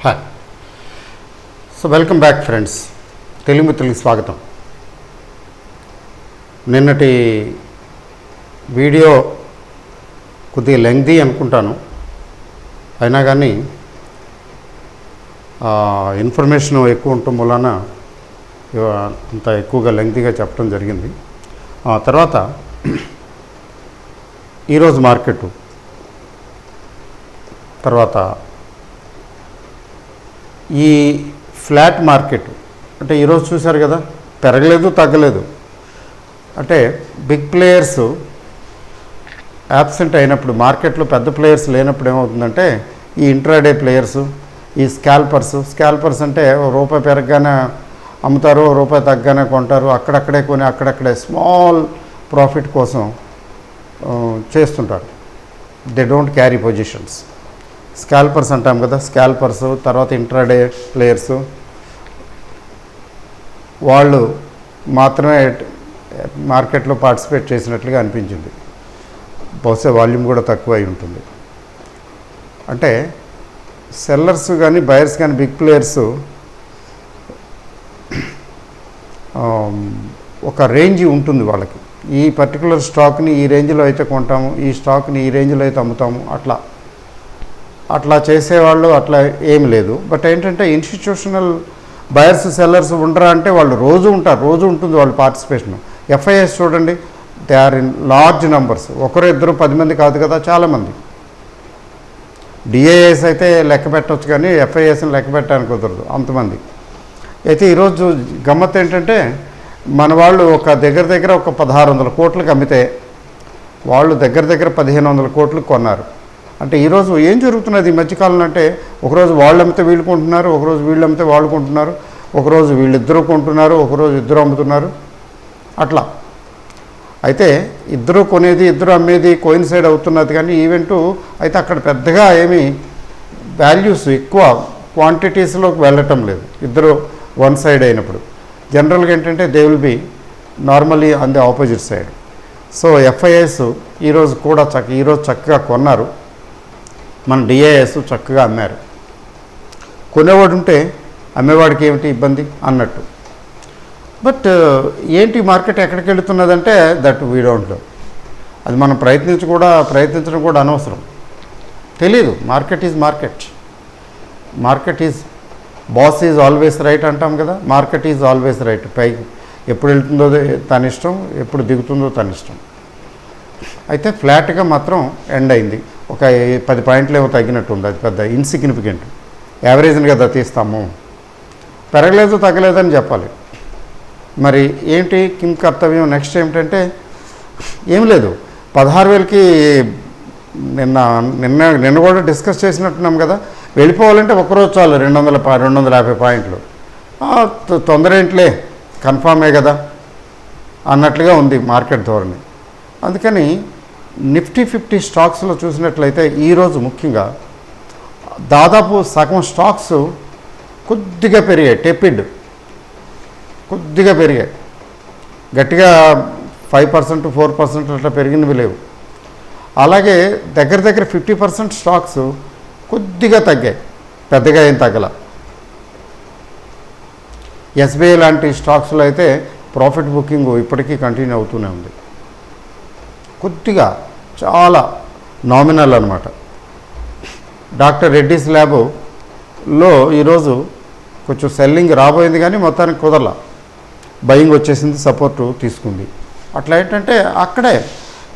Hi. So welcome back friends, Telugu మిత్రులకి స్వాగతం. నిన్నటి వీడియో కొద్దిగా లెంగ్తీ అనుకుంటాను, అయినా కానీ ఇన్ఫర్మేషన్ ఎక్కువ ఉండటం వలన అంత ఎక్కువగా లెంగ్తీగా చెప్పడం జరిగింది. తర్వాత ఈరోజు మార్కెట్, తర్వాత ఈ ఫ్లాట్ మార్కెట్ అంటే ఈరోజు చూశారు కదా, పెరగలేదు తగ్గలేదు. అంటే బిగ్ ప్లేయర్స్ యాబ్సెంట్ అయినప్పుడు, మార్కెట్లో పెద్ద ప్లేయర్స్ లేనప్పుడు ఏమవుతుందంటే ఈ ఇంట్రాడే ప్లేయర్స్, ఈ స్కాల్పర్స్ అంటే రూపాయి పెరగగానే అమ్ముతారు, రూపాయి తగ్గగానే కొంటారు, అక్కడక్కడే కొని అక్కడక్కడే స్మాల్ ప్రాఫిట్ కోసం చేస్తుంటారు. They don't carry positions. Scalpers అంటాం కదా, స్కాల్పర్స్. తర్వాత ఇంట్రాడే ప్లేయర్స్, వాళ్ళు మాత్రమే మార్కెట్లో పార్టిసిపేట్ చేసినట్లుగా అనిపించింది. బహుశా వాల్యూమ్ కూడా తక్కువ అయి ఉంటుంది. అంటే సెల్లర్స్ కానీ బయర్స్ కానీ బిగ్ ప్లేయర్స్ ఒక రేంజ్ ఉంటుంది వాళ్ళకి. ఈ పర్టికులర్ స్టాక్ని ఈ రేంజ్లో అయితే కొంటాము, ఈ స్టాక్ని ఈ రేంజ్లో అయితే అమ్ముతాము, అట్లా చేసేవాళ్ళు అట్లా ఏమి లేదు. బట్ ఏంటంటే ఇన్స్టిట్యూషనల్ బయర్స్ సెల్లర్స్ ఉండరా అంటే వాళ్ళు రోజు ఉంటారు, రోజు ఉంటుంది వాళ్ళ పార్టిసిపేషన్. ఎఫ్ఐఎస్ చూడండి, they are in large numbers. ఒకరు ఇద్దరు 10 మంది కాదు కదా, చాలామంది. డిఐఎస్ అయితే లెక్క పెట్టవచ్చు, కానీ ఎఫ్ఐఎస్ని లెక్క పెట్టడానికి కుదరదు, అంతమంది. అయితే ఈరోజు గమ్మత్ ఏంటంటే మన వాళ్ళు ఒక దగ్గర ఒక 1600 కోట్లకు అమ్మితే వాళ్ళు దగ్గర 1500 కోట్లకు కొన్నారు. అంటే ఈరోజు ఏం జరుగుతున్నది ఈ మధ్యకాలంలో అంటే, ఒకరోజు వాళ్ళు అమ్మితే వీళ్ళు కొంటున్నారు, ఒకరోజు వీళ్ళు అమ్మితే వాళ్ళు కొంటున్నారు, ఒకరోజు వీళ్ళిద్దరూ కొంటున్నారు, ఒకరోజు ఇద్దరు అమ్ముతున్నారు, అట్లా. అయితే ఇద్దరు కొనేది ఇద్దరు అమ్మేది కోయిన్సైడ్ అవుతున్నది, కానీ ఈవెంటు అయితే అక్కడ పెద్దగా ఏమీ వాల్యూస్ ఎక్కువ క్వాంటిటీస్లోకి వెళ్ళటం లేదు, ఇద్దరు వన్ సైడ్ అయినప్పుడు. జనరల్గా ఏంటంటే they will be normally on the opposite side. So FIs ఈరోజు కూడా చక్కగా కొన్నారు, మన డిఐఎస్ చక్కగా అమ్మారు. కొనేవాడు ఉంటే అమ్మేవాడికి ఏమిటి ఇబ్బంది అన్నట్టు. బట్ ఏంటి మార్కెట్ ఎక్కడికి వెళుతున్నదంటే దట్ వీ డోంట్ నో. అది మనం ప్రయత్నించడం కూడా అనవసరం, తెలీదు. Market is boss is always right అంటాం కదా, మార్కెట్ ఈజ్ ఆల్వేస్ రైట్. పైకి ఎప్పుడు వెళ్తుందో తన ఇష్టం, ఎప్పుడు దిగుతుందో తన ఇష్టం. అయితే ఫ్లాట్గా మాత్రం ఎండ్ అయింది. ఒక 10 పాయింట్లు ఏమో తగ్గినట్టు ఉంది, అది పెద్ద ఇన్సిగ్నిఫికెంట్. యావరేజ్ని కదా తీస్తాము, పెరగలేదు తగ్గలేదని చెప్పాలి. మరి ఏంటి కిమ్ కర్తవ్యం నెక్స్ట్ ఏమిటంటే ఏం లేదు. 16,000కి నిన్న కూడా డిస్కస్ చేసినట్టున్నాం కదా, వెళ్ళిపోవాలంటే ఒకరోజు చాలు 250 పాయింట్లు. తొందర ఏంట్లే, కన్ఫామే కదా అన్నట్లుగా ఉంది మార్కెట్ ధోరణి. అందుకని నిఫ్టీ 50 స్టాక్స్లో చూసినట్లయితే ఈరోజు ముఖ్యంగా దాదాపు సగం స్టాక్స్ కొద్దిగా పెరిగాయి, టెపిడ్ కొద్దిగా పెరిగాయి. గట్టిగా 5% 4% అట్లా పెరిగినవి లేవు. అలాగే దగ్గర 50% స్టాక్స్ కొద్దిగా తగ్గాయి, పెద్దగా ఏం తగ్గల. ఎస్బీఐ లాంటి స్టాక్స్లో అయితే ప్రాఫిట్ బుకింగ్ ఇప్పటికీ కంటిన్యూ అవుతూనే ఉంది, కొద్దిగా చాలా నామినల్ అనమాట. డాక్టర్ రెడ్డిస్ ల్యాబ్లో ఈరోజు కొంచెం సెల్లింగ్ రాబోయింది, కానీ మొత్తానికి కుదరలా, బయింగ్ వచ్చేసింది, సపోర్టు తీసుకుంది. అట్లా ఏంటంటే అక్కడే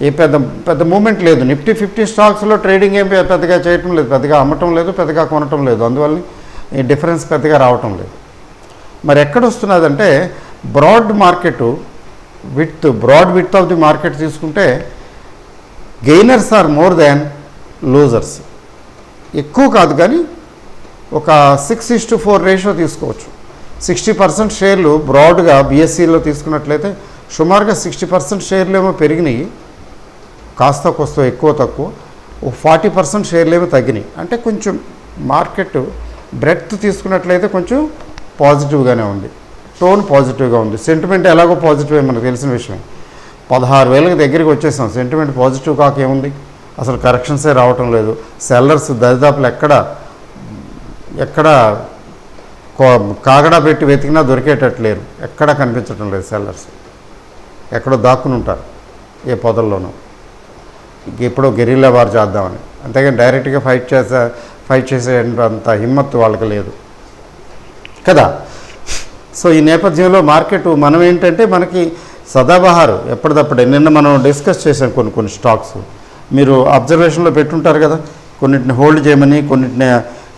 ఏ పెద్ద మూమెంట్ లేదు. నిఫ్టీ 50 స్టాక్స్లో ట్రేడింగ్ ఏం పెద్దగా చేయటం లేదు, పెద్దగా అమ్మటం లేదు, పెద్దగా కొనటం లేదు. అందువల్ల ఈ డిఫరెన్స్ పెద్దగా రావటం లేదు. మరి ఎక్కడ వస్తున్నదంటే broad width of the market తీసుకుంటే gainers are more than losers. ఎక్కువ కాదు, కానీ ఒక 6:4 రేషియో తీసుకోవచ్చు. 60% షేర్లు బ్రాడ్గా బిఎస్సిలో తీసుకున్నట్లయితే సుమారుగా 60% షేర్లు ఏమో పెరిగినాయి, కాస్త కోస్త ఎక్కువ తక్కువ. 40% షేర్లు ఏమో తగ్గినాయి. అంటే కొంచెం మార్కెట్ బ్రెడ్త్ తీసుకున్నట్లయితే కొంచెం పాజిటివ్గానే ఉంది, టోన్ పాజిటివ్గా ఉంది. సెంటిమెంట్ ఎలాగో పాజిటివ్ మనకు తెలిసిన విషయం. 16,000కి దగ్గరికి వచ్చేసాం, సెంటిమెంట్ పాజిటివ్ కాకేముంది, అసలు కరెక్షన్సే రావటం లేదు. సెల్లర్స్ దరిదాపులు ఎక్కడ ఎక్కడ కాగడా పెట్టి వెతికినా దొరికేటట్లేరు, ఎక్కడ కనిపించడం లేదు సెల్లర్స్. ఎక్కడో దాక్కుని ఉంటారు ఏ పొదల్లోనూ, ఎప్పుడో గెరిల్లా వారు చేద్దామని. అంతేగాని డైరెక్ట్గా ఫైట్ చేసే అంత హిమ్మత్తు వాళ్ళకి లేదు కదా. సో ఈ నేపథ్యంలో మార్కెట్ మనం ఏంటంటే మనకి సదాబహారు ఎప్పటిదప్పుడే. నిన్న మనం డిస్కస్ చేసాం కొన్ని స్టాక్స్, మీరు అబ్జర్వేషన్లో పెట్టుంటారు కదా. కొన్నిటిని హోల్డ్ చేయమని, కొన్నిటిని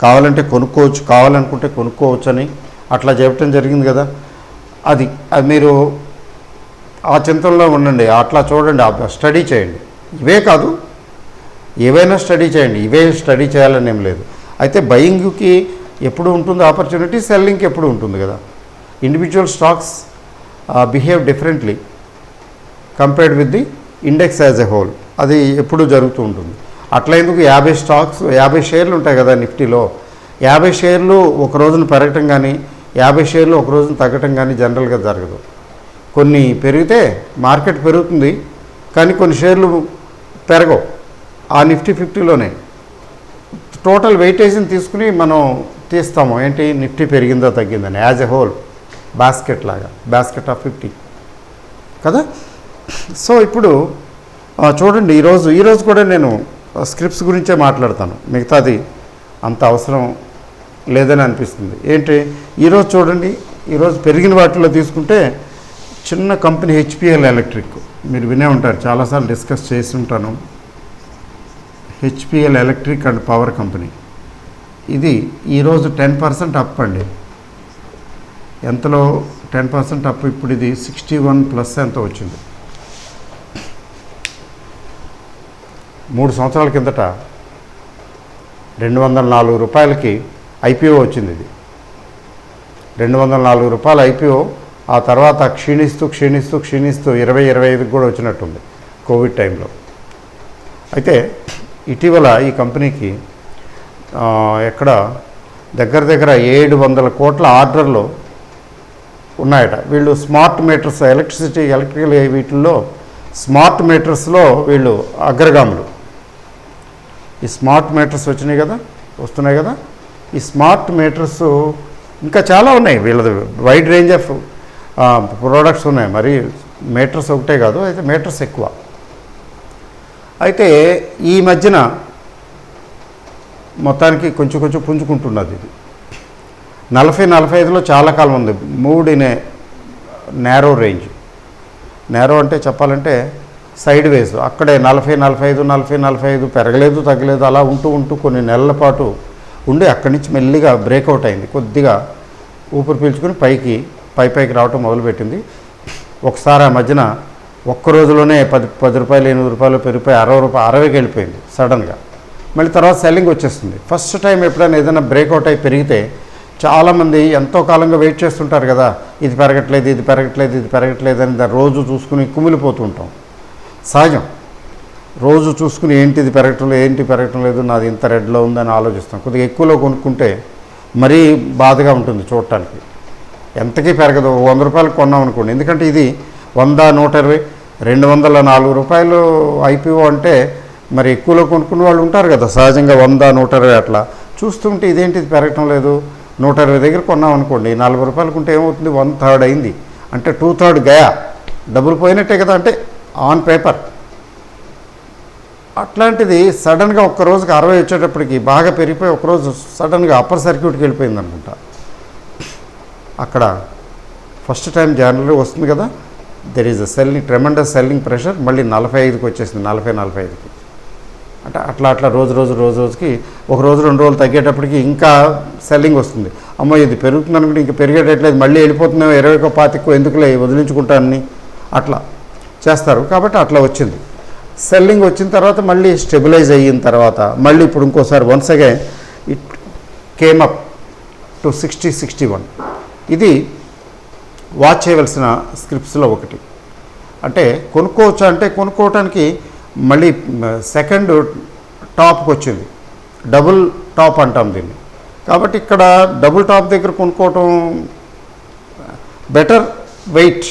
కావాలంటే కొనుక్కోవచ్చు, కావాలనుకుంటే కొనుక్కోవచ్చు అని అట్లా చెప్పడం జరిగింది కదా. అది మీరు ఆ చింతనలో ఉండండి, అట్లా చూడండి, స్టడీ చేయండి. ఇవే కాదు, ఏవైనా స్టడీ చేయండి, ఇవే స్టడీ చేయాలని ఏం లేదు. అయితే బయింగ్కి ఎప్పుడు ఉంటుంది ఆపర్చునిటీ, సెల్లింగ్కి ఎప్పుడు ఉంటుంది కదా. Individual stocks behave differently compared with the index as a whole. అది ఎప్పుడు జరుగుతూ ఉంటుంది. అట్లా ఎందుకు 50 షేర్లు ఉంటాయి కదా నిఫ్టీలో. 50 షేర్లు ఒక రోజున పెరగటం కానీ 50 షేర్లు ఒక రోజున తగ్గటం కానీ జనరల్గా జరగదు. కొన్ని పెరిగితే మార్కెట్ పెరుగుతుంది, కానీ కొన్ని షేర్లు పెరగవు. ఆ నిఫ్టీ 50లోనే టోటల్ వెయిటేజ్ని తీసుకుని మనం తీస్తాము ఏంటి, నిఫ్టీ పెరిగిందా తగ్గిందని, యాజ్ ఎ హోల్ బాస్కెట్ లాగా, బాస్కెట్ ఆఫ్ 50 కదా. సో ఇప్పుడు చూడండి, ఈరోజు కూడా నేను స్క్రిప్ట్స్ గురించే మాట్లాడతాను, మిగతాది అంత అవసరం లేదని అనిపిస్తుంది. ఏంటి ఈరోజు చూడండి, ఈరోజు పెరిగిన వాటిలో తీసుకుంటే చిన్న కంపెనీ హెచ్పిఎల్ ఎలక్ట్రిక్, మీరు వినే ఉంటారు, చాలాసార్లు డిస్కస్ చేసి ఉంటాను. HPL electric and power company, ఇది ఈరోజు 10% అప్ అండి. ఎంతలో 10% అప్, ఇప్పుడు ఇది 61+ ఎంతో వచ్చింది. 3 సంవత్సరాల కిందట 204 రూపాయలకి ఐపీఓ వచ్చింది. ఇది 204 రూపాయల ఐపీఓ. ఆ తర్వాత క్షీణిస్తూ 20-25 కూడా వచ్చినట్టుంది కోవిడ్ టైంలో. అయితే ఇటీవల ఈ కంపెనీకి ఎక్కడ దగ్గర 700 కోట్ల ఆర్డర్లు ఉన్నాయట. వీళ్ళు స్మార్ట్ మీటర్స్, ఎలక్ట్రికల్ వీటిల్లో స్మార్ట్ మీటర్స్లో వీళ్ళు అగ్రగాములు. ఈ స్మార్ట్ మీటర్స్ వస్తున్నాయి కదా. ఈ స్మార్ట్ మీటర్స్ ఇంకా చాలా ఉన్నాయి, వీళ్ళది వైడ్ రేంజ్ ఆఫ్ ప్రోడక్ట్స్ ఉన్నాయి. మరి మీటర్స్ ఒకటే కాదు, అయితే మీటర్స్ ఎక్కువ. అయితే ఈ మధ్యన మొత్తానికి కొంచెం పుంజుకుంటున్నది. ఇది 40-45లో చాలా కాలం ఉంది. మూడినే నేరో రేంజ్, నేరో అంటే చెప్పాలంటే సైడ్ వేస్, అక్కడే 40-45 పెరగలేదు తగ్గలేదు, అలా ఉంటూ కొన్ని నెలల పాటు ఉండి అక్కడి నుంచి మెల్లిగా బ్రేక్అవుట్ అయింది. కొద్దిగా ఊపిరి పీల్చుకుని పైకి రావటం మొదలుపెట్టింది. ఒకసారి ఆ మధ్యన ఒక్క రోజులోనే 10 రూపాయలు 8 రూపాయలు పెరిగిపోయి 60కి వెళ్ళిపోయింది సడన్గా. మళ్ళీ తర్వాత సెల్లింగ్ వచ్చేస్తుంది. ఫస్ట్ టైం ఎప్పుడైనా ఏదైనా బ్రేక్అవుట్ అయి పెరిగితే చాలామంది ఎంతో కాలంగా వెయిట్ చేస్తుంటారు కదా, ఇది పెరగట్లేదు అని రోజు చూసుకుని కుమిలిపోతూ ఉంటాం. సహజం, రోజు చూసుకుని ఏంటి పెరగటం లేదు, నాది ఇంత రెడ్లో ఉందని ఆలోచిస్తాం. కొద్దిగా ఎక్కువలో కొనుక్కుంటే మరీ బాధగా ఉంటుంది చూడటానికి. ఎంతకీ పెరగదు. 100 రూపాయలకు కొన్నాం అనుకోండి, ఎందుకంటే ఇది 100, 120, 204 రూపాయలు ఐపీఓ అంటే మరి ఎక్కువలో కొనుక్కున్న వాళ్ళు ఉంటారు కదా సహజంగా, 100, 120 అట్లా చూస్తుంటే ఇదేంటి ఇది పెరగటం లేదు. 120 దగ్గర కొన్నాం అనుకోండి, 40 రూపాయలకు ఉంటే ఏమవుతుంది, 1/3 అయింది అంటే 2/3 గయా, డబ్బులు పోయినట్టే కదా, అంటే ఆన్ పేపర్. అట్లాంటిది సడన్గా ఒక్క రోజుకి 60 వచ్చేటప్పటికి బాగా పెరిగిపోయి ఒకరోజు సడన్గా అప్పర్ సర్క్యూట్కి వెళ్ళిపోయింది అనుకుంటా. అక్కడ ఫస్ట్ టైం జనరల్గా వస్తుంది కదా, there is a tremendous selling pressure. మళ్ళీ 45కి వచ్చేసింది, 40-45కి. అంటే అట్లా రోజుకి ఒక రోజు 2 రోజులు తగ్గేటప్పటికి ఇంకా సెల్లింగ్ వస్తుంది. అమ్మో ఇది పెరుగుతుంది అనుకుంటే ఇంకా పెరిగేటట్లేదు, మళ్ళీ వెళ్ళిపోతున్నామో 20-25 ఎందుకులే వదిలించుకుంటానని అట్లా చేస్తారు. కాబట్టి అట్లా వచ్చింది. సెల్లింగ్ వచ్చిన తర్వాత మళ్ళీ స్టెబిలైజ్ అయిన తర్వాత మళ్ళీ ఇప్పుడు ఇంకోసారి once again it came up to 60-61. ఇది వాచ్ చేయవలసిన స్క్రిప్ట్స్లో ఒకటి. అంటే కొనుక్కోవచ్చా అంటే కొనుక్కోవటానికి మళ్ళీ సెకండ్ టాప్కి వచ్చింది, డబుల్ టాప్ అంటాం దీన్ని. కాబట్టి ఇక్కడ డబుల్ టాప్ దగ్గర కొనుక్కోవటం బెటర్ వెయిట్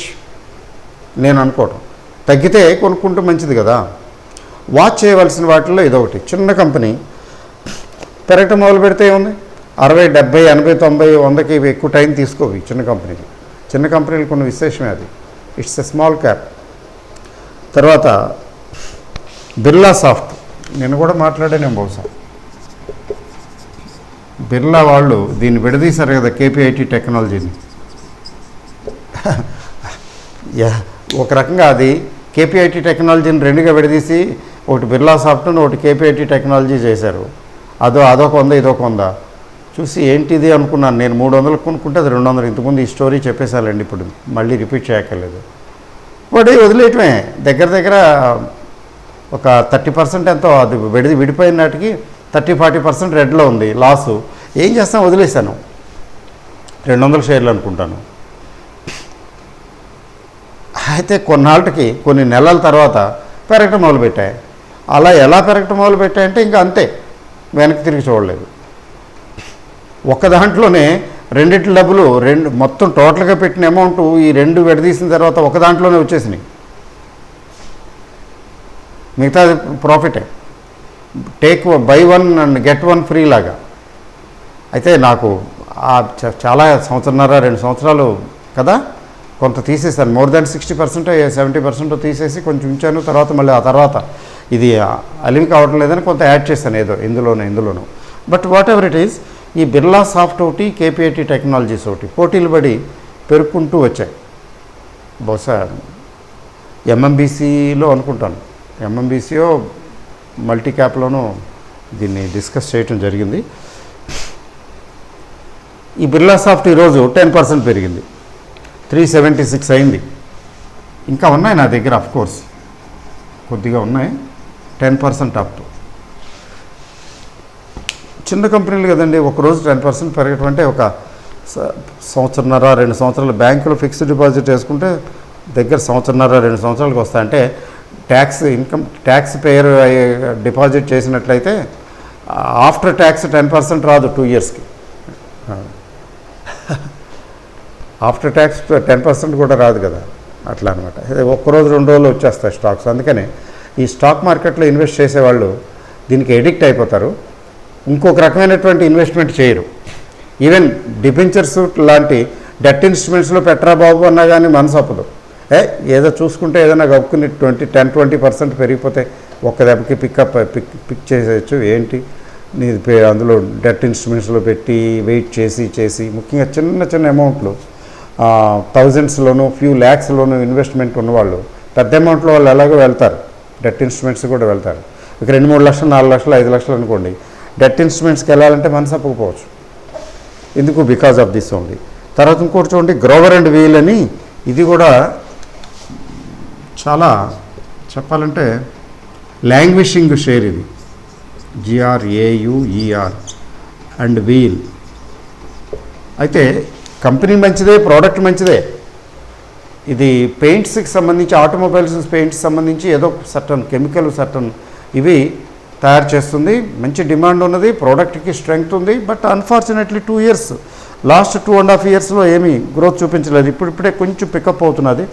నేను అనుకోవటం. తగ్గితే కొనుక్కుంటే మంచిది కదా. వాచ్ చేయవలసిన వాటిల్లో ఇదొకటి. చిన్న కంపెనీ పెరగటం మొదలు పెడితే ఏముంది, 60, 70, 80, 90, 100కి ఇవి ఎక్కువ టైం తీసుకోవి చిన్న కంపెనీలు. చిన్న కంపెనీలకు ఉన్న విశేషమే అది. It's a small cap. తర్వాత బిర్లా సాఫ్ట్, నేను కూడా మాట్లాడాను బహుశా. బిర్లా వాళ్ళు దీన్ని విడదీశారు కదా, కేపీఐటీ టెక్నాలజీని. ఒక రకంగా అది కేపీఐటీ టెక్నాలజీని రెండుగా విడదీసి ఒకటి బిర్లా సాఫ్ట్ను ఒకటి కేపీఐటీ టెక్నాలజీ చేశారు. అదొక 100, ఇదొక 100 చూసి ఏంటిది అనుకున్నాను నేను. 300 కొనుక్కుంటే అది 200. ఇంతకుముందు ఈ స్టోరీ చెప్పేసాలండి, ఇప్పుడు మళ్ళీ రిపీట్ చేయక్కర్లేదు. వాడి వదిలేయటమే. దగ్గర ఒక 30% ఎంతో అది విడిపోయిన నాటికి 30-40% రెడ్లో ఉంది లాసు. ఏం చేస్తాం, వదిలేశాను. 200 షేర్లు అనుకుంటాను. అయితే కొన్నాళ్ళకి కొన్ని నెలల తర్వాత పెరగటం మొదలుపెట్టాయి. అలా ఎలా పెరగటం మొదలుపెట్టాయంటే ఇంకా అంతే, వెనక్కి తిరిగి చూడలేదు. ఒక దాంట్లోనే రెండిటి డబ్బులు మొత్తం టోటల్గా పెట్టిన అమౌంట్ ఈ 2 విడదీసిన తర్వాత ఒక దాంట్లోనే వచ్చేసినాయి. మిగతాది ప్రాఫిటే. Take buy 1 and get 1 free లాగా. అయితే నాకు చాలా 1.5-2 సంవత్సరాలు కదా కొంత తీసేసాను. మోర్ దాన్ 60%, 70% తీసేసి కొంచెం ఉంచాను. తర్వాత తర్వాత ఇది అలివి కావడం లేదని కొంత యాడ్ చేశాను ఏదో ఇందులోనూ. But whatever it is, ఈ బిర్లా సాఫ్ట్ ఒకటి, కేపీఐటీ టెక్నాలజీస్ ఒకటి పోటీలు పడి పెరుక్కుంటూ వచ్చాయి. బహుశా ఎంఎంబీసీలో అనుకుంటాను, ఎంఎంబీసీయో మల్టీ క్యాప్లోనూ దీన్ని డిస్కస్ చేయటం జరిగింది. ఈ బిర్లా సాఫ్ట్ ఈరోజు 10% పెరిగింది, 376 అయింది. ఇంకా ఉన్నాయి నా దగ్గర, అఫ్కోర్స్ కొద్దిగా ఉన్నాయి. 10% అప్. చిన్న కంపెనీలు కదండి, ఒకరోజు 10% పెరగటం అంటే ఒక 1.5-2 సంవత్సరాలు బ్యాంకులో ఫిక్స్డ్ డిపాజిట్ వేసుకుంటే దగ్గర 1.5-2 సంవత్సరాలకు వస్తాయంటే ట్యాక్స్ పేయర్ డిపాజిట్ చేసినట్లయితే ఆఫ్టర్ ట్యాక్స్ 10% రాదు 2 ఇయర్స్కి. ఆఫ్టర్ ట్యాక్స్ 10% కూడా రాదు కదా, అట్లా అనమాట. ఒక్కరోజు 2 రోజులు వచ్చేస్తాయి స్టాక్స్. అందుకని ఈ స్టాక్ మార్కెట్లో ఇన్వెస్ట్ చేసేవాళ్ళు దీనికి ఎడిక్ట్ అయిపోతారు. ఇంకొక రకమైనటువంటి ఇన్వెస్ట్మెంట్ చేయరు. ఈవెన్ డిబెంచర్స్ లాంటి డెట్ ఇన్స్ట్రుమెంట్స్లో పెట్టరా బాబు అన్నా కానీ మనసు అప్పదు. ఏదో చూసుకుంటే ఏదైనా గప్పుకుని 10-20% పెరిగిపోతే ఒక్క దెబ్బకి పిక్ చేసేయచ్చు. ఏంటి నీ అందులో డెట్ ఇన్స్ట్రుమెంట్స్లో పెట్టి వెయిట్ చేసి ముఖ్యంగా చిన్న అమౌంట్లు, థౌజండ్స్లోనూ ఫ్యూ ల్యాక్స్లోనూ ఇన్వెస్ట్మెంట్ ఉన్నవాళ్ళు పెద్ద అమౌంట్లో వాళ్ళు ఎలాగో వెళ్తారు, డెట్ ఇన్స్ట్రుమెంట్స్ కూడా వెళ్తారు. ఇక 2-3 లక్షలు, 4 లక్షలు, 5 లక్షలు అనుకోండి, డెట్ ఇన్స్ట్రుమెంట్స్కి వెళ్ళాలంటే మనసు అప్పకపోవచ్చు. ఎందుకు? Because of this only. తర్వాత ఇంకోటి చూడండి, గ్రోవర్ అండ్ వీల్ అని, ఇది కూడా చాలా చెప్పాలంటే లాంగ్విషింగ్ షేర్. ఇది GRAUER అండ్ వీల్. అయితే కంపెనీ మంచిదే, ప్రోడక్ట్ మంచిదే. ఇది పెయింట్స్కి సంబంధించి, ఆటోమొబైల్స్ పెయింట్స్ సంబంధించి ఏదో సర్టన్ కెమికల్ ఇవి తయారు చేస్తుంది. మంచి డిమాండ్ ఉన్నది, ప్రోడక్ట్కి స్ట్రెంగ్త్ ఉంది. బట్ అన్ఫార్చునేట్లీ 2 ఇయర్స్, లాస్ట్ 2.5 ఇయర్స్లో ఏమీ గ్రోత్ చూపించలేదు. ఇప్పుడిప్పుడే కొంచెం పికప్ అవుతున్నది.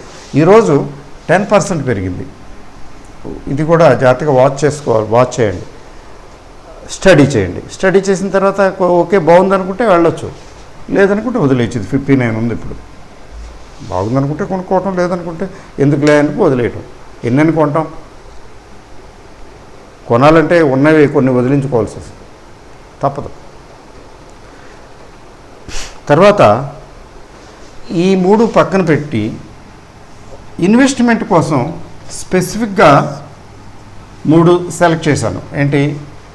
ఈరోజు 10% పెరిగింది. ఇది కూడా జాగ్రత్తగా వాచ్ చేయండి, స్టడీ చేయండి. స్టడీ చేసిన తర్వాత ఓకే బాగుందనుకుంటే వెళ్ళొచ్చు, లేదనుకుంటే వదిలేయచ్చు. 59 ఉంది ఇప్పుడు. బాగుందనుకుంటే కొనుక్కోవటం, లేదనుకుంటే ఎందుకు లేదనుకో వదిలేయటం. ఎన్నెన్ని కొంటాం? కొనాలంటే ఉన్నవి కొన్ని వదిలించుకోవాల్సి వస్తుంది, తప్పదు. తర్వాత ఈ 3 పక్కన పెట్టి ఇన్వెస్ట్మెంట్ కోసం స్పెసిఫిక్గా 3 సెలెక్ట్ చేశాను. ఏంటి?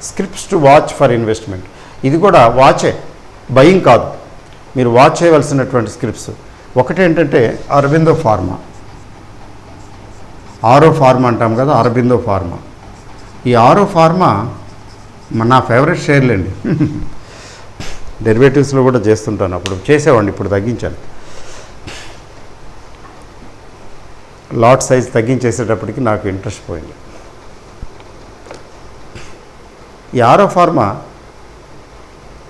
Scripts to watch for investment. ఇది కూడా వాచే, బయింగ్ కాదు, మీరు వాచ్ చేయవలసినటువంటి స్క్రిప్ట్స్. ఒకటి ఏంటంటే అరబిందో ఫార్మా, ఆరో ఫార్మా అంటాం కదా, అరబిందో ఫార్మా. ఈ ఆరో ఫార్మా నా ఫేవరెట్ షేర్లేండి. డెరివేటివ్స్లో కూడా చేస్తుంటాను, అప్పుడు చేసేవాడిని, ఇప్పుడు తగ్గించాను. లాట్ సైజ్ తగ్గించేసేటప్పటికి నాకు ఇంట్రెస్ట్ పోయింది. ఈ ఆరో pharma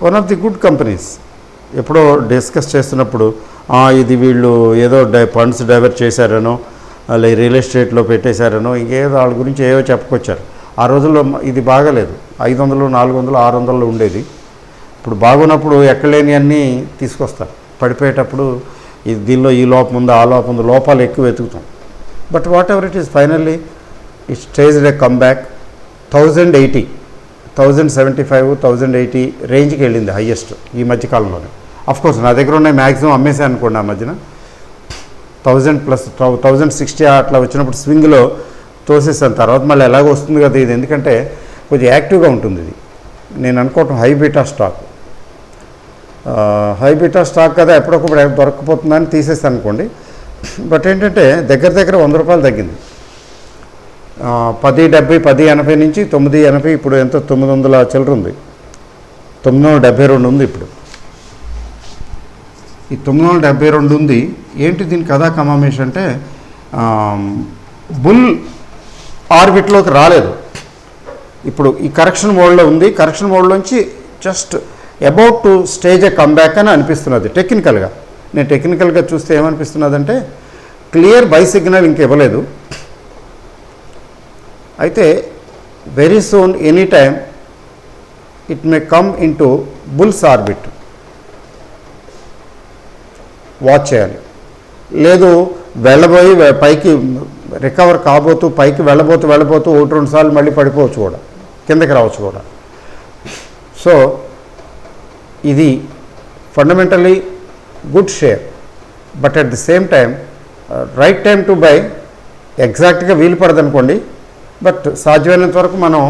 one of the good companies. ఎప్పుడో డిస్కస్ చేస్తున్నప్పుడు ఇది వీళ్ళు ఏదో ఫండ్స్ డైవర్ట్ చేశారనో, రియల్ ఎస్టేట్లో పెట్టేశారనో, ఇంకేదో వాళ్ళ గురించి ఏవో చెప్పుకొచ్చారు. ఆ రోజుల్లో ఇది బాగాలేదు, 500, 400, 600 ఉండేది. ఇప్పుడు బాగున్నప్పుడు ఎక్కలేని అన్నీ తీసుకొస్తారు, పడిపోయేటప్పుడు ఇది దీనిలో ఈ లోపం ఉంది ఆ లోపం ఉంది, లోపాలు ఎక్కువ వెతుకుతాం. But whatever it is finally it stage a come back. 1080, 1075, 1080 రేంజ్కి వెళ్ళింది హయ్యెస్ట్ ఈ మధ్యకాలంలోనే. అఫ్కోర్స్ నా దగ్గర ఉన్నాయి మ్యాక్సిమం అమ్మేసాను అనుకోండి ఆ మధ్యన. 1000+ 1060 అట్లా వచ్చినప్పుడు స్వింగ్లో తోసేసాను. తర్వాత మళ్ళీ ఎలాగో వస్తుంది కదా ఇది, ఎందుకంటే కొంచెం యాక్టివ్గా ఉంటుంది ఇది. నేను అనుకోవటం హై బీటా స్టాక్ కదా, ఎప్పటికప్పుడు దొరకపోతుందని తీసేస్తాను అనుకోండి. బట్ ఏంటంటే దగ్గర దగ్గర ₹100 తగ్గింది. 10.70, 10.80 నుంచి 9.80, ఇప్పుడు ఎంత 900 చిల్లర ఉంది, 972 ఉంది ఇప్పుడు. ఈ 972 ఉంది. ఏంటి దీని కథా కమామేష్ అంటే బుల్ ఆర్బిట్లోకి రాలేదు, ఇప్పుడు ఈ కరెక్షన్ మోడ్లో ఉంది. కరెక్షన్ మోడ్లోంచి just about to stage a comeback అని అనిపిస్తున్నది టెక్నికల్గా. నేను టెక్నికల్గా చూస్తే ఏమనిపిస్తున్నదంటే క్లియర్ బై సిగ్నల్ ఇంక ఇవ్వలేదు. అయితే very soon any time it may come in to bulls orbit, watch చేయాలి. లేదు వెళ్ళబోయి పైకి రికవర్ కాబోతూ పైకి వెళ్ళబోతూ 1-2 సార్లు మళ్ళీ పడిపోవచ్చు కూడా, కిందకి రావచ్చు కూడా. సో ఇది fundamentally good share, but at the same time right time to buy ఎగ్జాక్ట్గా వీలు పడదు అనుకోండి. బట్ సాధ్యమైనంత వరకు మనం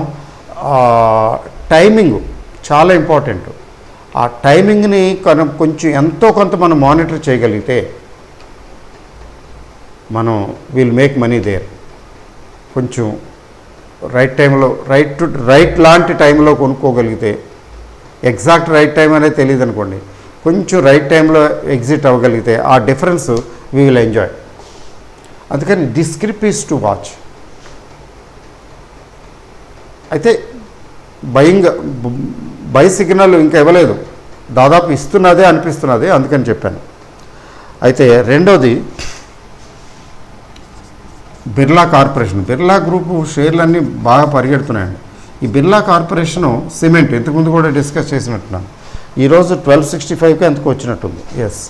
టైమింగ్ చాలా ఇంపార్టెంట్. ఆ టైమింగ్ని కొంచెం ఎంతో కొంత మనం మానిటర్ చేయగలిగితే మనం విల్ మేక్ మనీ దేర్. కొంచెం రైట్ టైంలో రైట్ లాంటి టైంలో కొనుక్కోగలిగితే, ఎగ్జాక్ట్ రైట్ టైం అనేది తెలియదు అనుకోండి, కొంచెం రైట్ టైంలో ఎగ్జిట్ అవ్వగలిగితే ఆ డిఫరెన్స్ వీ విల్ ఎంజాయ్. అందుకని డిస్క్రిప్ ఈజ్ టు వాచ్. అయితే బై సిగ్నల్ ఇంకా ఇవ్వలేదు, దాదాపు ఇస్తున్నదే అనిపిస్తున్నది, అందుకని చెప్పాను. అయితే రెండోది బిర్లా కార్పొరేషన్. బిర్లా గ్రూపు షేర్లన్నీ బాగా పరిగెడుతున్నాయండి. ఈ బిర్లా కార్పొరేషను సిమెంట్ ఇంతకుముందు కూడా డిస్కస్ చేసినట్టున్నాను. ఈరోజు 1265కి ఎంతకు వచ్చినట్టుంది. ఎస్,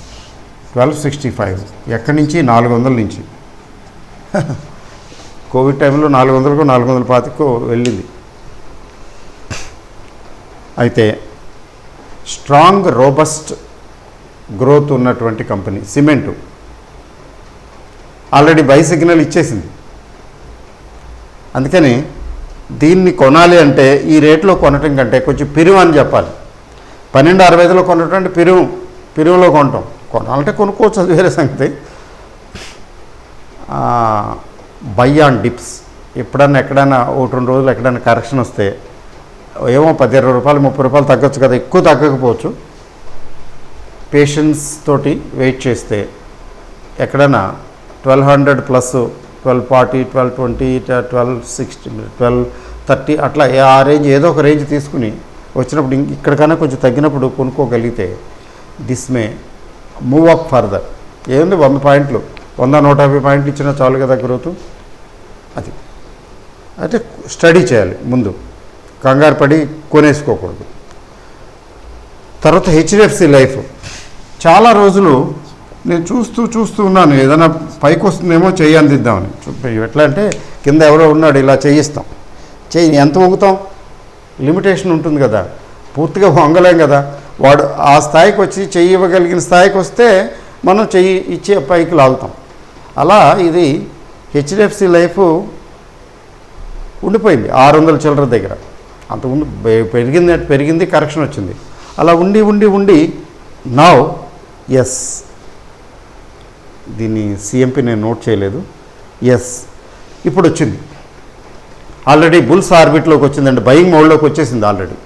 1265. ఎక్కడి నుంచి? 400 నుంచి. కోవిడ్ టైంలో 400కు 425కు వెళ్ళింది. అయితే స్ట్రాంగ్ రోబస్ట్ గ్రోత్ ఉన్నటువంటి company cement already by signal ఇచ్చేసింది. అందుకని దీన్ని కొనాలి అంటే ఈ రేట్లో కొనటం కంటే కొంచెం పిరువు అని చెప్పాలి. 12.65లో కొన్నటువంటి పిరువులో కొనాలంటే కొనుక్కోవచ్చు, అది వేరే సంగతి. By on dips. ఎప్పుడన్నా ఎక్కడైనా 1-2 రోజులు ఎక్కడైనా కరెక్షన్ వస్తే ఏమో ₹10-20, ₹30 తగ్గొచ్చు కదా, ఎక్కువ తగ్గకపోవచ్చు. పేషెన్స్ తోటి వెయిట్ చేస్తే ఎక్కడైనా 1200 ప్లస్ 1240, 1220, 1260, 1230 అట్లా ఆ రేంజ్ ఏదో ఒక రేంజ్ తీసుకుని వచ్చినప్పుడు ఇక్కడికన్నా కొంచెం తగ్గినప్పుడు కొనుక్కోగలిగితే this may move up further. ఏంది 100 పాయింట్లు, 100-150 పాయింట్లు ఇచ్చినా చాలు కదా గ్రోత్. అది అయితే స్టడీ చేయాలి ముందు, కంగారు పడి కొనేసుకోకూడదు. తర్వాత హెచ్డిఎఫ్సి లైఫ్. చాలా రోజులు నేను చూస్తూ ఉన్నాను, ఏదైనా పైకి వస్తుందేమో చెయ్యి అందిద్దామని. ఎట్లా అంటే కింద ఎవరో ఉన్నాడు, ఇలా చేయిస్తాం. ఎంత వంగుతాం, లిమిటేషన్ ఉంటుంది కదా, పూర్తిగా వంగలేం కదా. వాడు ఆ స్థాయికి వచ్చి చెయ్యి ఇవ్వగలిగిన స్థాయికి వస్తే మనం చెయ్యి ఇచ్చే పైకి లాగుతాం. అలా ఇది హెచ్డిఎఫ్సి లైఫ్ ఉండిపోయింది 600 చిల్లర దగ్గర. అంతకుముందు పెరిగింది, కరెక్షన్ వచ్చింది. అలా ఉండి నౌ ఎస్, దీన్ని సిఎంపి నేను నోట్ చేయలేదు. ఎస్, ఇప్పుడు వచ్చింది. ఆల్రెడీ బుల్స్ ఆర్బిట్లోకి వచ్చిందండి, బయింగ్ మోడ్లోకి వచ్చేసింది ఆల్రెడీ.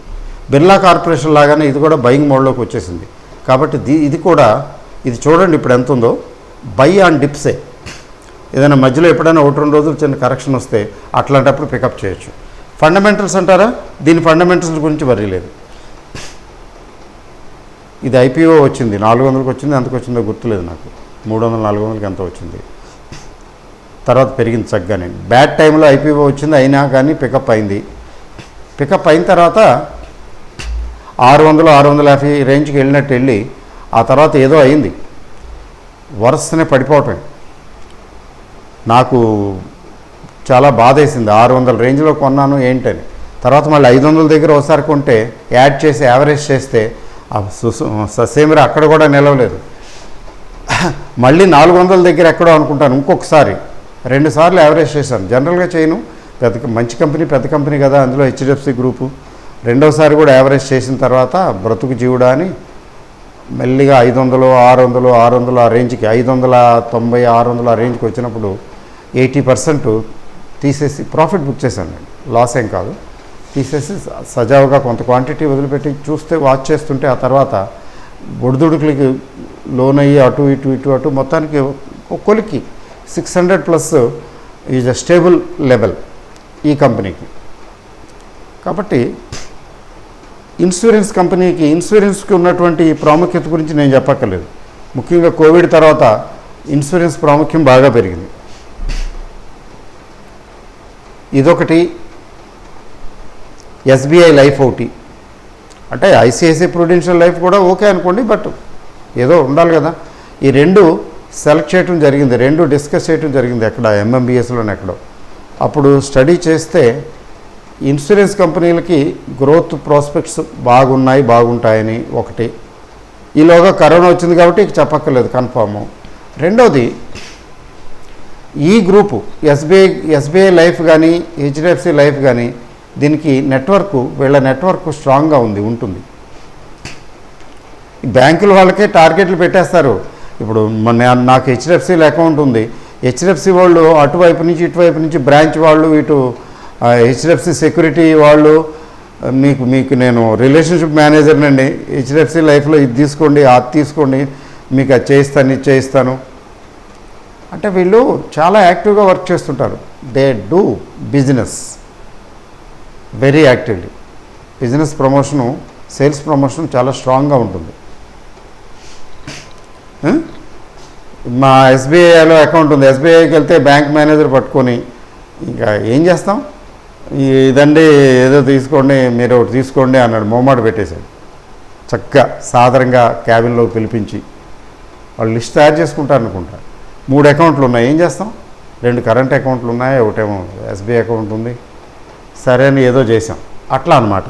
బిర్లా కార్పొరేషన్ లాగానే ఇది కూడా బయింగ్ మోడ్లోకి వచ్చేసింది. కాబట్టి ఇది చూడండి ఇప్పుడు ఎంత ఉందో. బై ఆన్ డిప్సే. ఏదైనా మధ్యలో ఎప్పుడైనా 1-2 రోజులు చిన్న కరెక్షన్ వస్తే అట్లాంటప్పుడు పికప్ చేయొచ్చు. ఫండమెంటల్స్ అంటారా, దీని ఫండమెంటల్స్ గురించి వరీ లేదు. ఇది ఐపీఓ వచ్చింది, 400కి వచ్చింది, ఎంతకు వచ్చిందో గుర్తులేదు నాకు, 300-400కి ఎంత వచ్చింది. తర్వాత పెరిగింది చక్కగానే. బ్యాడ్ టైంలో ఐపీఓ వచ్చింది, అయినా కానీ పికప్ అయింది. పికప్ అయిన తర్వాత 600-650 రేంజ్కి వెళ్ళినట్టు వెళ్ళి ఆ తర్వాత ఏదో అయింది, వరుసనే పడిపోవటమే. నాకు చాలా బాధ వేసింది. 600 రేంజ్లో కొన్నాను ఏంటని. తర్వాత మళ్ళీ 500 దగ్గర ఒకసారి కొంటే యాడ్ చేసి యావరేజ్ చేస్తే ససేమిరా అక్కడ కూడా నిలవలేదు. మళ్ళీ 400 దగ్గర ఎక్కడో అనుకుంటాను ఇంకొకసారి 2 సార్లు యావరేజ్ చేశాను. జనరల్గా చేయను, మంచి కంపెనీ, పెద్ద కంపెనీ కదా, అందులో హెచ్డిఎఫ్సి గ్రూపు. రెండోసారి కూడా యావరేజ్ చేసిన తర్వాత బ్రతుకు జీవుడా అని మెల్లిగా 500-600 ఆ రేంజ్కి, 590-600 ఆ రేంజ్కి వచ్చినప్పుడు 80% తీసేసి ప్రాఫిట్ బుక్ చేశాను. లాస్ ఏం కాదు, తీసేసి సజావుగా కొంత క్వాంటిటీ వదిలిపెట్టి చూస్తే వాచ్ చేస్తుంటే ఆ తర్వాత ఒడిదుడుకులకి లోన్ అయ్యి అటు ఇటు మొత్తానికి కొలికి 600+ ఈజ్ అ స్టేబుల్ లెవెల్ ఈ కంపెనీకి. కాబట్టి ఇన్సూరెన్స్కి ఉన్నటువంటి ప్రాముఖ్యత గురించి నేను చెప్పక్కర్లేదు. ముఖ్యంగా కోవిడ్ తర్వాత ఇన్సూరెన్స్ ప్రాముఖ్యం బాగా పెరిగింది. ఇదొకటి. ఎస్బీఐ లైఫ్ ఒకటి, అంటే ఐసిఐసిఐ ప్రుడెన్షియల్ లైఫ్ కూడా ఓకే అనుకోండి, బట్ ఏదో ఉండాలి కదా. ఈ 2 సెలెక్ట్ చేయడం జరిగింది, 2 డిస్కస్ చేయడం జరిగింది ఎక్కడ, ఎంఎంబిఎస్లోనే ఎక్కడో. అప్పుడు స్టడీ చేస్తే ఇన్సూరెన్స్ కంపెనీలకి గ్రోత్ ప్రాస్పెక్ట్స్ బాగుంటాయని ఒకటి. ఈలోగా కరోనా వచ్చింది కాబట్టి చెప్పక్కర్లేదు, కన్ఫాము. రెండోది, ఈ గ్రూపు ఎస్బీఐ లైఫ్ కానీ హెచ్డిఎఫ్సి లైఫ్ కానీ దీనికి వీళ్ళ నెట్వర్క్ స్ట్రాంగ్గా ఉంటుంది. బ్యాంకుల వాళ్ళకే టార్గెట్లు పెట్టేస్తారు. ఇప్పుడు నాకు హెచ్డిఎఫ్సిలో అకౌంట్ ఉంది, హెచ్డిఎఫ్సి వాళ్ళు అటువైపు నుంచి ఇటువైపు నుంచి బ్రాంచ్ వాళ్ళు, ఇటు హెచ్డిఎఫ్సి సెక్యూరిటీ వాళ్ళు, మీకు నేను రిలేషన్షిప్ మేనేజర్నండి, హెచ్డిఎఫ్సి లైఫ్లో ఇది తీసుకోండి, అది తీసుకోండి, మీకు అది చేయిస్తాను అంటే వీళ్ళు చాలా యాక్టివ్గా వర్క్ చేస్తుంటారు. They do business very actively. Business promotion, sales promotion చాలా స్ట్రాంగ్గా ఉంటుంది. మా ఎస్బీఐలో అకౌంట్ ఉంది, ఎస్బీఐకి వెళ్తే బ్యాంక్ మేనేజర్ పట్టుకొని ఇంకా ఏం చేస్తాం, ఇదండి ఏదో తీసుకోండి, మీరు ఒకటి తీసుకోండి అన్నాడు, మొహమాట పెట్టేశాడు. చక్కగా సాధారణంగా క్యాబిన్లోకి పిలిపించి వాళ్ళు లిస్ట్ తయారు చేసుకుంటారు అనుకుంటా. 3 అకౌంట్లు ఉన్నాయి, ఏం చేస్తాం, 2 కరెంట్ అకౌంట్లు ఉన్నాయి, ఒకటేమో ఎస్బీఐ అకౌంట్ ఉంది, సరే అని ఏదో చేసాం. అట్లా అన్నమాట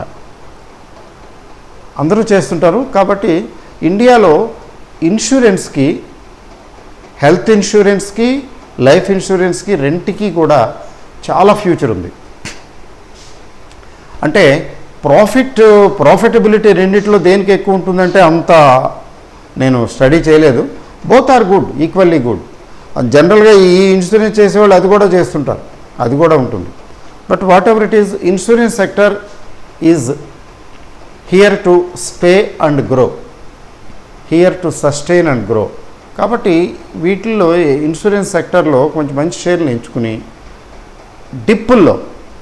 అందరూ చేస్తుంటారు. కాబట్టి ఇండియాలో ఇన్సూరెన్స్కి, హెల్త్ ఇన్సూరెన్స్కి, లైఫ్ ఇన్సూరెన్స్కి, రెంట్కి కూడా చాలా ఫ్యూచర్ ఉంది. అంటే ప్రాఫిటబిలిటీ రెండిట్లో దేనికి ఎక్కువ ఉంటుందంటే అంత నేను స్టడీ చేయలేదు. Both are good, equally good. జనరల్గా ఈ ఇన్సూరెన్స్ చేసేవాళ్ళు అది కూడా చేస్తుంటారు, అది కూడా ఉంటుంది. But whatever it is, insurance sector is here to stay and grow, here to sustain and grow. కాబట్టి వీటిల్లో ఇన్సూరెన్స్ సెక్టర్లో కొంచెం మంచి షేర్లు ఎంచుకుని డిప్పుల్లో,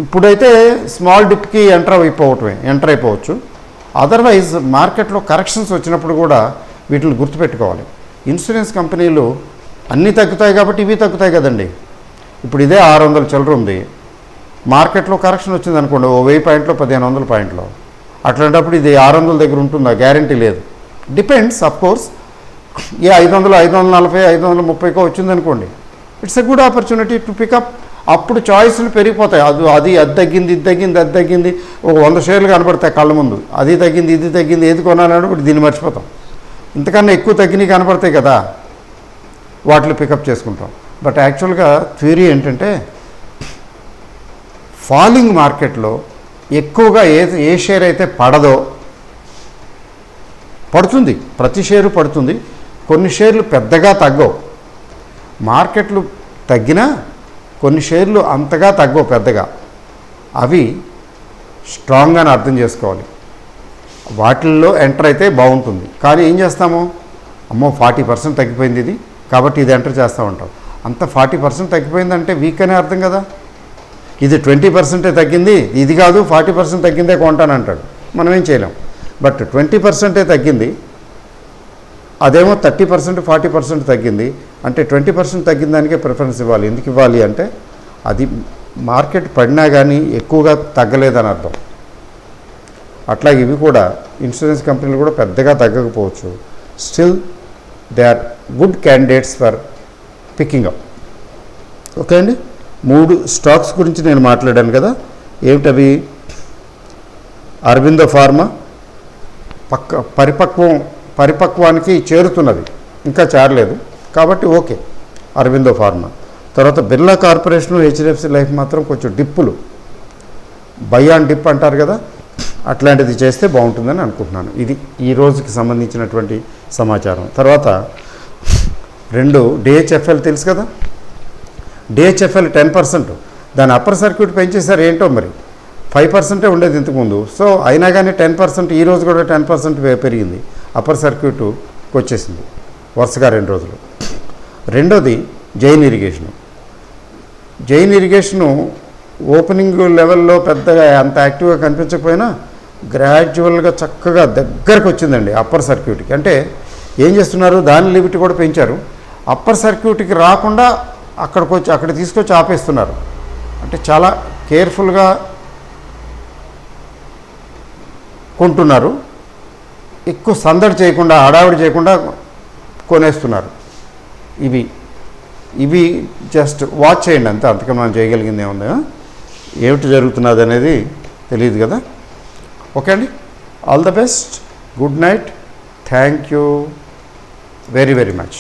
ఇప్పుడైతే స్మాల్ డిప్కి ఎంటర్ అయిపోవచ్చు. అదర్వైజ్ మార్కెట్లో కరెక్షన్స్ వచ్చినప్పుడు కూడా వీటిని గుర్తుపెట్టుకోవాలి. ఇన్సూరెన్స్ కంపెనీలు అన్నీ తగ్గుతాయి కాబట్టి ఇవి తగ్గుతాయి కదండి. ఇప్పుడు ఇదే 600 చిల్లర ఉంది, మార్కెట్లో కరెక్షన్ వచ్చింది అనుకోండి, 1000 పాయింట్లో 1500 పాయింట్లో, అట్లాంటప్పుడు ఇది 600 దగ్గర ఉంటుందా, గ్యారంటీ లేదు. Depends of course. 500, 540, 530కో వచ్చిందనుకోండి, it's a good opportunity to pick up. అప్పుడు చాయిస్లు పెరిగిపోతాయి. అది తగ్గింది, ఇది తగ్గింది, ఒక 100 షేర్లు కనపడతాయి కళ్ళ ముందు, అది తగ్గింది, ఇది తగ్గింది, ఏది కొనాలని ఇప్పుడు దీన్ని మర్చిపోతాం. ఇంతకన్నా ఎక్కువ తగ్గినవి కనపడతాయి కదా, వాటిని పికప్ చేసుకుంటాం. బట్ యాక్చువల్గా థియరీ ఏంటంటే, ఫాలింగ్ మార్కెట్లో ఎక్కువగా ఏ షేర్ అయితే పడుతుంది, ప్రతి షేరు పడుతుంది, కొన్ని షేర్లు పెద్దగా తగ్గవు. మార్కెట్లు తగ్గినా కొన్ని షేర్లు అంతగా తగ్గవు పెద్దగా, అవి స్ట్రాంగ్ అని అర్థం చేసుకోవాలి. వాటిల్లో ఎంటర్ అయితే బాగుంటుంది. కానీ ఏం చేస్తాము, అమ్మో 40% తగ్గిపోయింది ఇది, కాబట్టి ఇది ఎంటర్ చేస్తూ ఉంటాం. అంత 40% తగ్గిపోయిందంటే వీక్ అనే అర్థం కదా. ఇది 20% తగ్గింది, ఇది కాదు 40% తగ్గిందే కొంటానంటాడు, మనం ఏం చేయలేం. బట్ 20% తగ్గింది, అదేమో 30%, 40% తగ్గింది అంటే 20% తగ్గిన దానికే ప్రిఫరెన్స్ ఇవ్వాలి. ఎందుకు ఇవ్వాలి అంటే అది మార్కెట్ పడినా కానీ ఎక్కువగా తగ్గలేదని అర్థం. అట్లాగే ఇవి కూడా ఇన్సూరెన్స్ కంపెనీలు కూడా పెద్దగా తగ్గకపోవచ్చు. Still they are good candidates for picking up. Okay అండి, 3 స్టాక్స్ గురించి నేను మాట్లాడాను కదా. ఏమిటవి? అరబిందో ఫార్మా పరిపక్వానికి చేరుతున్నది, ఇంకా చేరలేదు కాబట్టి ఓకే అరబిందో ఫార్మా. తర్వాత బిర్లా కార్పొరేషను, హెచ్డిఎఫ్సి లైఫ్ మాత్రం కొంచెం డిప్పులు, బై ఆన్ డిప్ అంటారు కదా, అట్లాంటిది చేస్తే బాగుంటుందని అనుకుంటున్నాను. ఇది ఈ రోజుకి సంబంధించినటువంటి సమాచారం. తర్వాత 2 డిహెచ్ఎఫ్ఎల్ తెలుసు కదా, డిహెచ్ఎఫ్ఎల్ 10%, దాని అప్పర్ సర్క్యూట్ పెంచేశారు. ఏంటో మరి 5% ఉండేది ఇంతకుముందు. సో అయినా కానీ 10%, ఈ రోజు కూడా 10% పెరిగింది, అప్పర్ సర్క్యూట్కి వచ్చేసింది వరుసగా 2 రోజులు. రెండోది జైన్ ఇరిగేషను ఓపెనింగ్ లెవెల్లో పెద్దగా అంత యాక్టివ్గా కనిపించకపోయినా గ్రాడ్యువల్గా చక్కగా దగ్గరకు వచ్చిందండి అప్పర్ సర్క్యూట్కి. అంటే ఏం చేస్తున్నారు, దాని లిమిట్ కూడా పెంచారు, అప్పర్ సర్క్యూట్కి రాకుండా అక్కడ తీసుకొచ్చి ఆపేస్తున్నారు. అంటే చాలా కేర్ఫుల్గా కొంటున్నారు, ఎక్కువ సందడి చేయకుండా, హడావిడి చేయకుండా కొనేస్తున్నారు. ఇవి జస్ట్ వాచ్ చేయండి అంతే, అంతకన్నా మనం చేయగలిగింది ఏముంది, ఏమిటి జరుగుతున్నది అనేది తెలియదు కదా. ఓకే అండి, all the best, good night, thank you very very much.